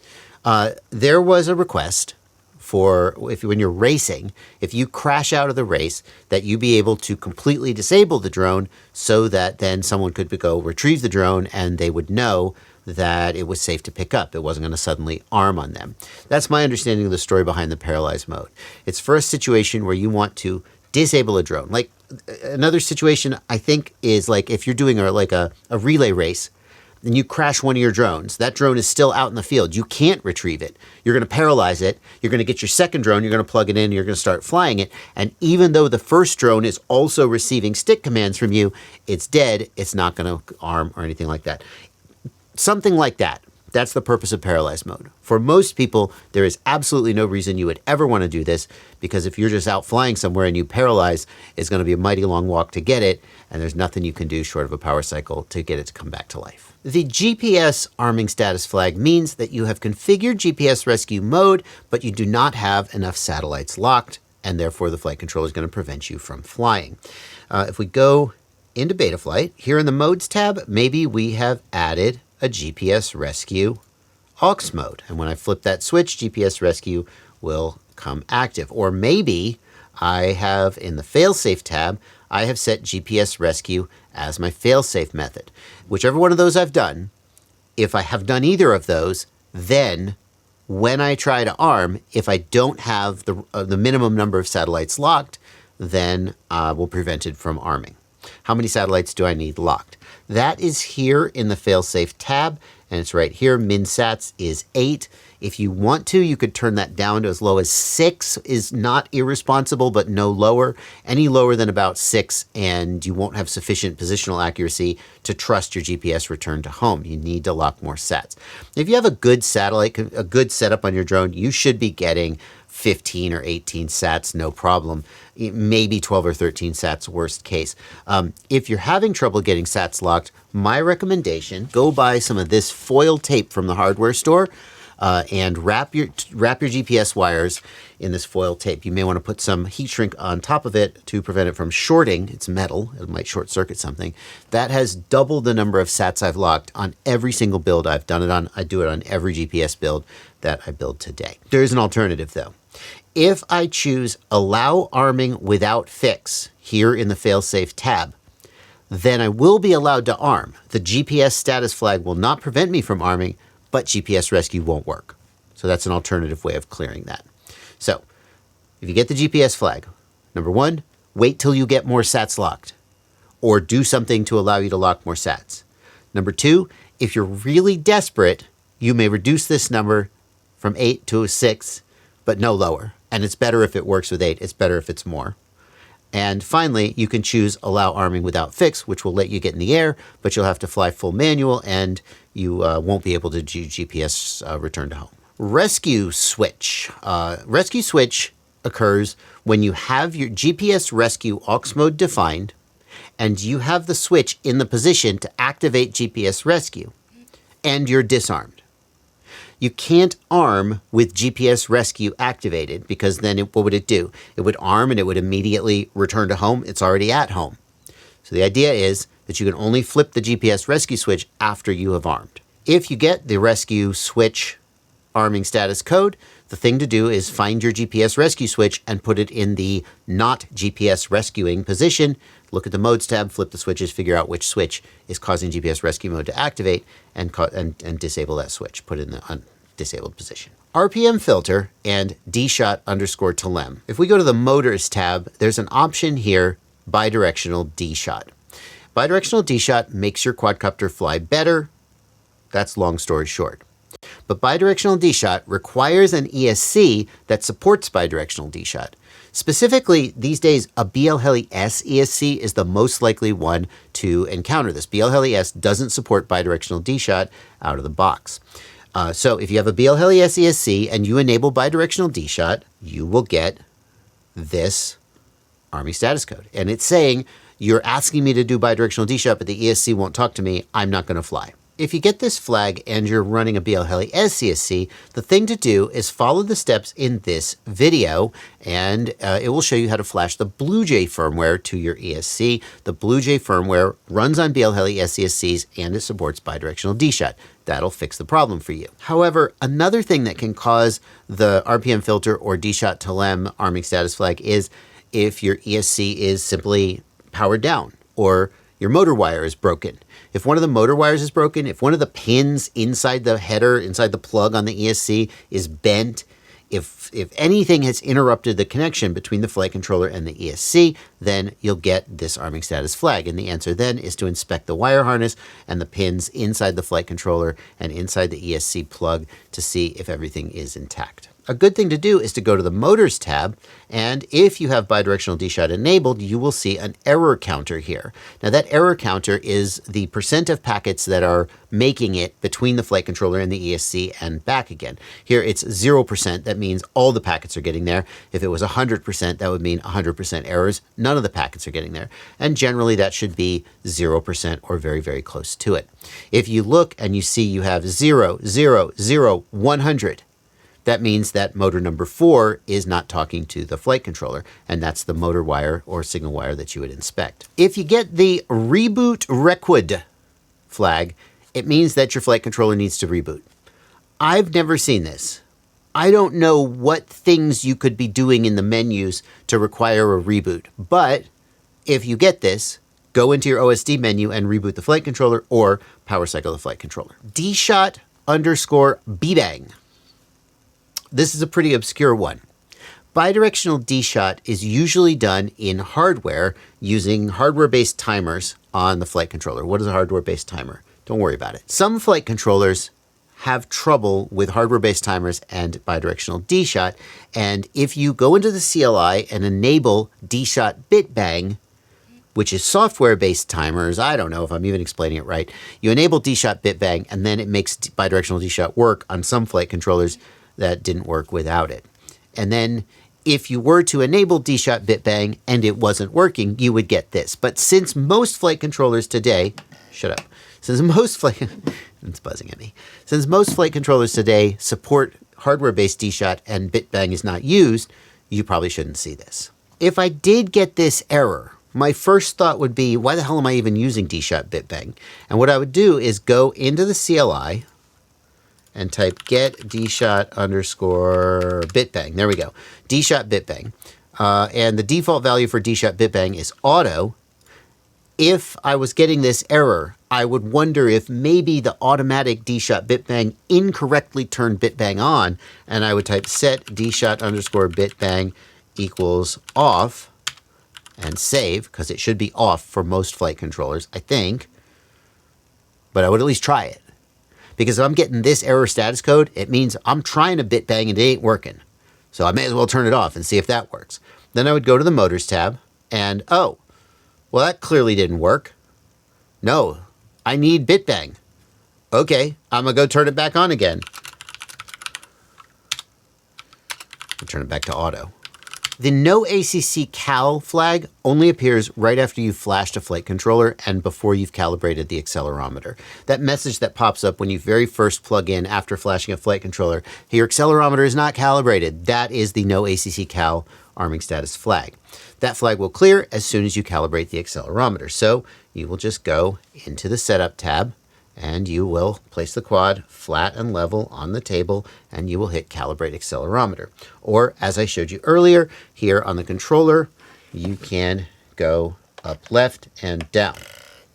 There was a request for when you're racing, if you crash out of the race, that you be able to completely disable the drone so that then someone could go retrieve the drone and they would know that it was safe to pick up. It wasn't going to suddenly arm on them. That's my understanding of the story behind the paralyze mode. It's for a situation where you want to disable a drone. Like another situation I think is like if you're doing a relay race and you crash one of your drones, that drone is still out in the field. You can't retrieve it. You're going to paralyze it. You're going to get your second drone. You're going to plug it in. You're going to start flying it. And even though the first drone is also receiving stick commands from you, it's dead. It's not going to arm or anything like that. Something like that. That's the purpose of paralyze mode. For most people, there is absolutely no reason you would ever want to do this, because if you're just out flying somewhere and you paralyze, it's going to be a mighty long walk to get it, and there's nothing you can do short of a power cycle to get it to come back to life. The GPS arming status flag means that you have configured GPS rescue mode, but you do not have enough satellites locked, and therefore the flight controller is going to prevent you from flying. If we go into Betaflight, here in the Modes tab, maybe we have added a GPS rescue aux mode. And when I flip that switch, GPS rescue will come active. Or maybe I have in the FAILSAFE tab, I have set GPS rescue as my FAILSAFE method. Whichever one of those I've done, if I have done either of those, then when I try to arm, if I don't have the minimum number of satellites locked, then we'll prevent it from arming. How many satellites do I need locked? That is here in the FAILSAFE tab, and it's right here. Min sats is 8. If you want to, you could turn that down to as low as 6 is not irresponsible, but no lower. Any lower than about 6, and you won't have sufficient positional accuracy to trust your GPS return to home. You need to lock more sats. If you have a good satellite, a good setup on your drone, you should be getting 15 or 18 sats, no problem. Maybe 12 or 13 sats, worst case. If you're having trouble getting sats locked, my recommendation, go buy some of this foil tape from the hardware store and wrap your GPS wires in this foil tape. You may want to put some heat shrink on top of it to prevent it from shorting. It's metal. It might short circuit something. That has doubled the number of sats I've locked on every single build I've done it on. I do it on every GPS build that I build today. There's an alternative though. If I choose allow arming without fix here in the failsafe tab, then I will be allowed to arm. The GPS status flag will not prevent me from arming, but GPS rescue won't work. So that's an alternative way of clearing that. So if you get the GPS flag, number 1, wait till you get more sats locked or do something to allow you to lock more sats. Number 2, if you're really desperate, you may reduce this number from 8 to a 6, but no lower. And it's better if it works with 8. It's better if it's more. And finally, you can choose allow arming without fix, which will let you get in the air, but you'll have to fly full manual and you won't be able to do GPS return to home. Rescue switch. Rescue switch occurs when you have your GPS rescue aux mode defined and you have the switch in the position to activate GPS rescue and you're disarmed. You can't arm with GPS rescue activated because then what would it do? It would arm and it would immediately return to home. It's already at home. So the idea is that you can only flip the GPS rescue switch after you have armed. If you get the rescue switch arming status code, the thing to do is find your GPS rescue switch and put it in the not GPS rescuing position. Look at the modes tab, flip the switches, figure out which switch is causing GPS rescue mode to activate and disable that switch. Put it in the disabled position. RPM filter and dshot_telem. If we go to the motors tab, there's an option here, bidirectional dshot. Bidirectional dshot makes your quadcopter fly better. That's long story short. But bidirectional dshot requires an ESC that supports bidirectional dshot. Specifically, these days, a BLHeli-S ESC is the most likely one to encounter this. BLHeli-S doesn't support bidirectional dshot out of the box. So if you have a BLHeli-S ESC and you enable bidirectional dshot, you will get this Army status code. And it's saying, you're asking me to do bidirectional dshot, but the ESC won't talk to me. I'm not going to fly. If you get this flag and you're running a BLHeli-S ESC, the thing to do is follow the steps in this video, and it will show you how to flash the BlueJ firmware to your ESC. The BlueJ firmware runs on BLHeli-S ESCs and it supports bidirectional dshot. That'll fix the problem for you. However, another thing that can cause the RPM filter or dshot_telem arming status flag is if your ESC is simply powered down or your motor wire is broken. If one of the motor wires is broken, if one of the pins inside the header, inside the plug on the ESC is bent, if anything has interrupted the connection between the flight controller and the ESC, then you'll get this arming status flag. And the answer then is to inspect the wire harness and the pins inside the flight controller and inside the ESC plug to see if everything is intact. A good thing to do is to go to the Motors tab, and if you have bidirectional dshot enabled, you will see an error counter here. Now that error counter is the percent of packets that are making it between the flight controller and the ESC and back again. Here it's 0%, that means all the packets are getting there. If it was 100%, that would mean 100% errors. None of the packets are getting there. And generally that should be 0% or very, very close to it. If you look and you see you have 0, 0, 0, 100, that means that motor number 4 is not talking to the flight controller, and that's the motor wire or signal wire that you would inspect. If you get the reboot requid flag, it means that your flight controller needs to reboot. I've never seen this. I don't know what things you could be doing in the menus to require a reboot, but if you get this, go into your OSD menu and reboot the flight controller or power cycle the flight controller. dshot_bbang. This is a pretty obscure one. Bidirectional dshot is usually done in hardware using hardware-based timers on the flight controller. What is a hardware-based timer? Don't worry about it. Some flight controllers have trouble with hardware-based timers and bidirectional D-shot, and if you go into the CLI and enable D-shot bit bang, which is software-based timers, I don't know if I'm even explaining it right, you enable D-shot bit bang, and then it makes bidirectional D-shot work on some flight controllers that didn't work without it. And then if you were to enable D-shot bit bang and it wasn't working, you would get this. But since most flight controllers today, shut up, since most flight, it's buzzing at me. Since most flight controllers today support hardware-based D-shot and bit bang is not used, you probably shouldn't see this. If I did get this error, my first thought would be, why the hell am I even using D-shot bit bang? And what I would do is go into the CLI and type get D-shot underscore bit bang. There we go. D-shot bit bang. And the default value for D-shot bit bang is auto. If I was getting this error, I would wonder if maybe the automatic D-shot bit bang incorrectly turned bit bang on, and I would type set D-shot underscore bit bang equals off and save, because it should be off for most flight controllers, I think. But I would at least try it. Because if I'm getting this error status code, it means I'm trying to bit bang and it ain't working. So I may as well turn it off and see if that works. Then I would go to the Motors tab and, oh, well, that clearly didn't work. No, I need bit bang. Okay, I'm going to go turn it back on again. I'll turn it back to auto. The no ACC cal flag only appears right after you've flashed a flight controller and before you've calibrated the accelerometer. That message that pops up when you very first plug in after flashing a flight controller, hey, your accelerometer is not calibrated. That is the no ACC cal arming status flag. That flag will clear as soon as you calibrate the accelerometer. So you will just go into the setup tab and you will place the quad flat and level on the table and you will hit calibrate accelerometer. Or as I showed you earlier, here on the controller, you can go up left and down.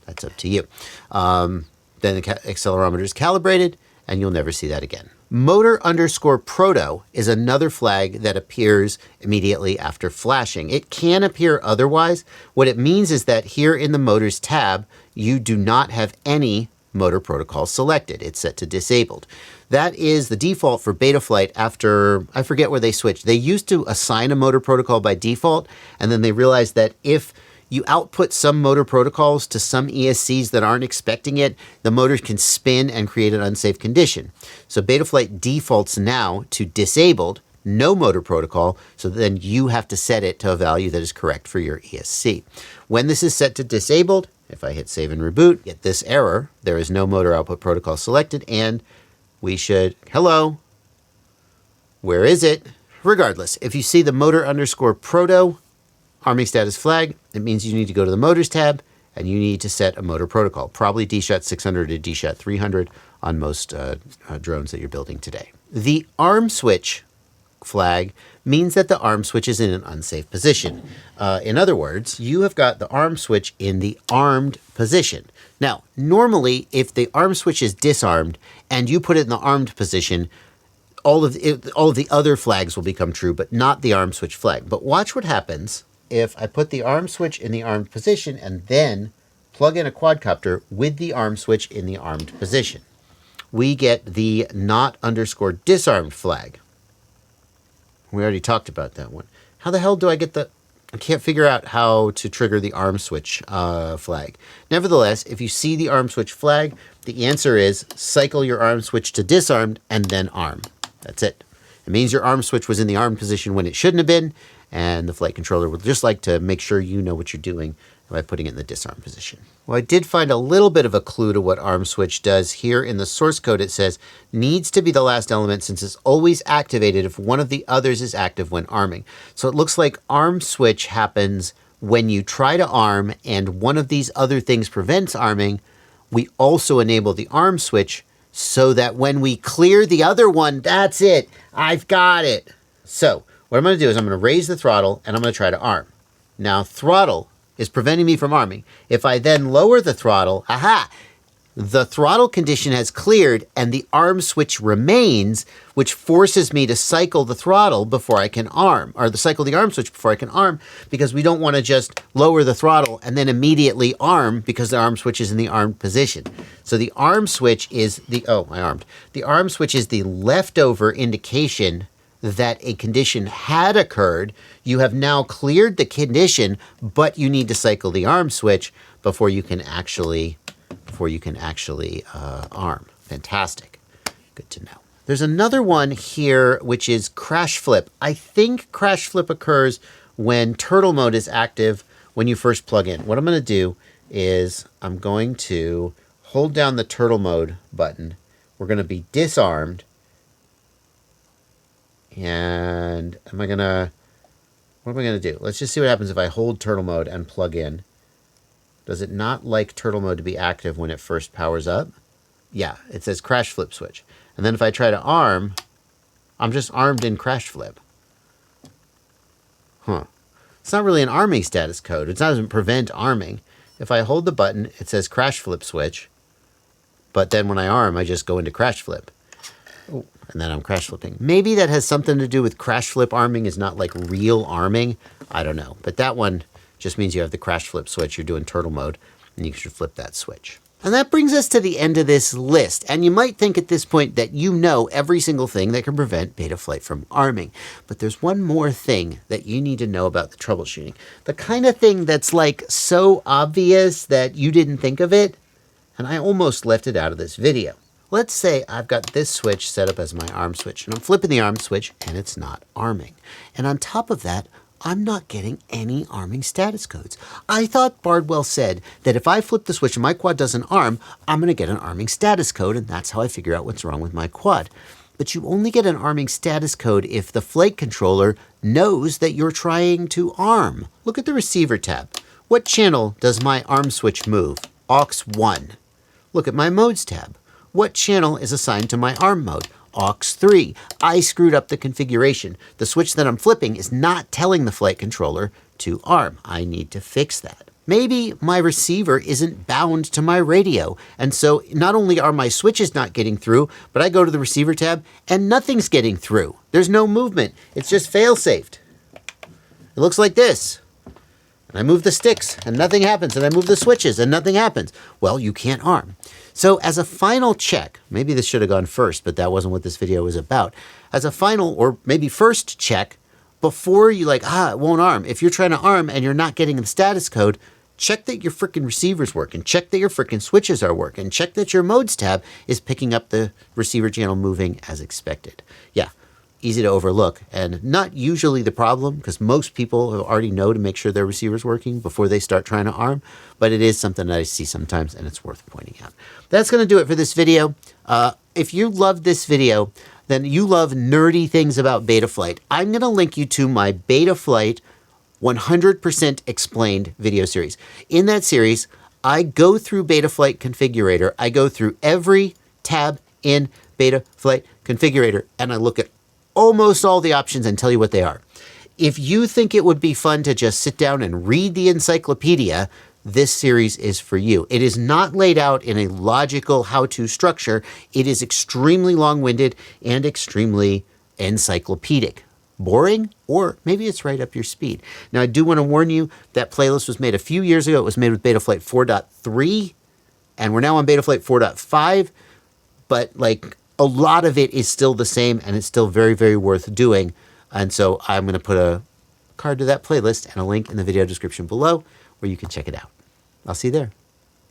That's up to you. Then the accelerometer is calibrated and you'll never see that again. Motor underscore proto is another flag that appears immediately after flashing. It can appear otherwise. What it means is that here in the motors tab, you do not have any motor protocol selected. It's set to disabled. That is the default for Betaflight after, I forget where they switched. They used to assign a motor protocol by default, and then they realized that if you output some motor protocols to some ESCs that aren't expecting it, the motor can spin and create an unsafe condition. So Betaflight defaults now to disabled, no motor protocol, so then you have to set it to a value that is correct for your ESC. When this is set to disabled, if I hit save and reboot, get this error, there is no motor output protocol selected, and we should, hello, where is it? Regardless, if you see the motor underscore proto arming status flag, it means you need to go to the motors tab and you need to set a motor protocol, probably DShot 600 or DShot 300 on most drones that you're building today. The arm switch flag means that the arm switch is in an unsafe position. In other words, you have got the arm switch in the armed position. Now, normally, if the arm switch is disarmed and you put it in the armed position, all of the other flags will become true, but not the arm switch flag. But watch what happens if I put the arm switch in the armed position and then plug in a quadcopter with the arm switch in the armed position. We get the not underscore disarmed flag. We already talked about that one. How the hell do I get the... I can't figure out how to trigger the arm switch flag. Nevertheless, if you see the arm switch flag, the answer is cycle your arm switch to disarmed and then arm. That's it. It means your arm switch was in the armed position when it shouldn't have been, and the flight controller would just like to make sure you know what you're doing by putting it in the disarm position. Well, I did find a little bit of a clue to what arm switch does. Here in the source code it says, needs to be the last element since it's always activated if one of the others is active when arming. So it looks like arm switch happens when you try to arm and one of these other things prevents arming. We also enable the arm switch so that when we clear the other one, that's it. I've got it. So what I'm going to do is I'm going to raise the throttle and I'm going to try to arm. Now throttle is preventing me from arming. If I then lower the throttle, aha, the throttle condition has cleared and the arm switch remains, which forces me to cycle the throttle before I can arm, or the cycle the arm switch before I can arm, because we don't want to just lower the throttle and then immediately arm because the arm switch is in the armed position. So the arm switch is the, The arm switch is the leftover indication that a condition had occurred. You have now cleared the condition, but you need to cycle the arm switch before you can actually arm. Fantastic. Good to know. There's another one here, which is crash flip. I think crash flip occurs when turtle mode is active when you first plug in. What I'm going to do is I'm going to hold down the turtle mode button. We're going to be disarmed. And what am I going to do? Let's just see what happens if I hold turtle mode and plug in. Does it not like turtle mode to be active when it first powers up? Yeah, it says crash flip switch. And then if I try to arm, I'm just armed in crash flip. Huh. It's not really an arming status code. It doesn't prevent arming. If I hold the button, it says crash flip switch. But then when I arm, I just go into crash flip. Oh, and then I'm crash flipping. Maybe that has something to do with crash flip arming is not like real arming. I don't know. But that one just means you have the crash flip switch. You're doing turtle mode, and you should flip that switch. And that brings us to the end of this list. And you might think at this point that you know every single thing that can prevent Betaflight from arming. But there's one more thing that you need to know about the troubleshooting. The kind of thing that's like so obvious that you didn't think of it, and I almost left it out of this video. Let's say I've got this switch set up as my arm switch, and I'm flipping the arm switch, and it's not arming. And on top of that, I'm not getting any arming status codes. I thought Bardwell said that if I flip the switch and my quad doesn't arm, I'm going to get an arming status code, and that's how I figure out what's wrong with my quad. But you only get an arming status code if the flight controller knows that you're trying to arm. Look at the receiver tab. What channel does my arm switch move? aux 1. Look at my modes tab. What channel is assigned to my arm mode? aux 3. I screwed up the configuration. The switch that I'm flipping is not telling the flight controller to arm. I need to fix that. Maybe my receiver isn't bound to my radio, and so not only are my switches not getting through, but I go to the receiver tab and nothing's getting through. There's no movement. It's just fail-safed. It looks like this. And I move the sticks and nothing happens, and I move the switches and nothing happens. Well, you can't arm. So as a final check, maybe this should have gone first, but that wasn't what this video was about. As a final or maybe first check, before you it won't arm. If you're trying to arm and you're not getting the status code, check that your frickin' receiver's working. Check that your frickin' switches are working. Check that your modes tab is picking up the receiver channel moving as expected. Yeah. Easy to overlook and not usually the problem because most people already know to make sure their receiver's working before they start trying to arm, but it is something that I see sometimes and it's worth pointing out. That's going to do it for this video. If you loved this video, then you love nerdy things about Betaflight. I'm going to link you to my Betaflight 100% Explained video series. In that series, I go through Betaflight Configurator. I go through every tab in Betaflight Configurator and I look at almost all the options and tell you what they are. If you think it would be fun to just sit down and read the encyclopedia, this series is for you. It is not laid out in a logical how-to structure. It is extremely long-winded and extremely encyclopedic. Boring? Or maybe it's right up your speed. Now, I do want to warn you that playlist was made a few years ago. It was made with Betaflight 4.3, and we're now on Betaflight 4.5, but a lot of it is still the same and it's still very, very worth doing. And so I'm going to put a card to that playlist and a link in the video description below where you can check it out. I'll see you there.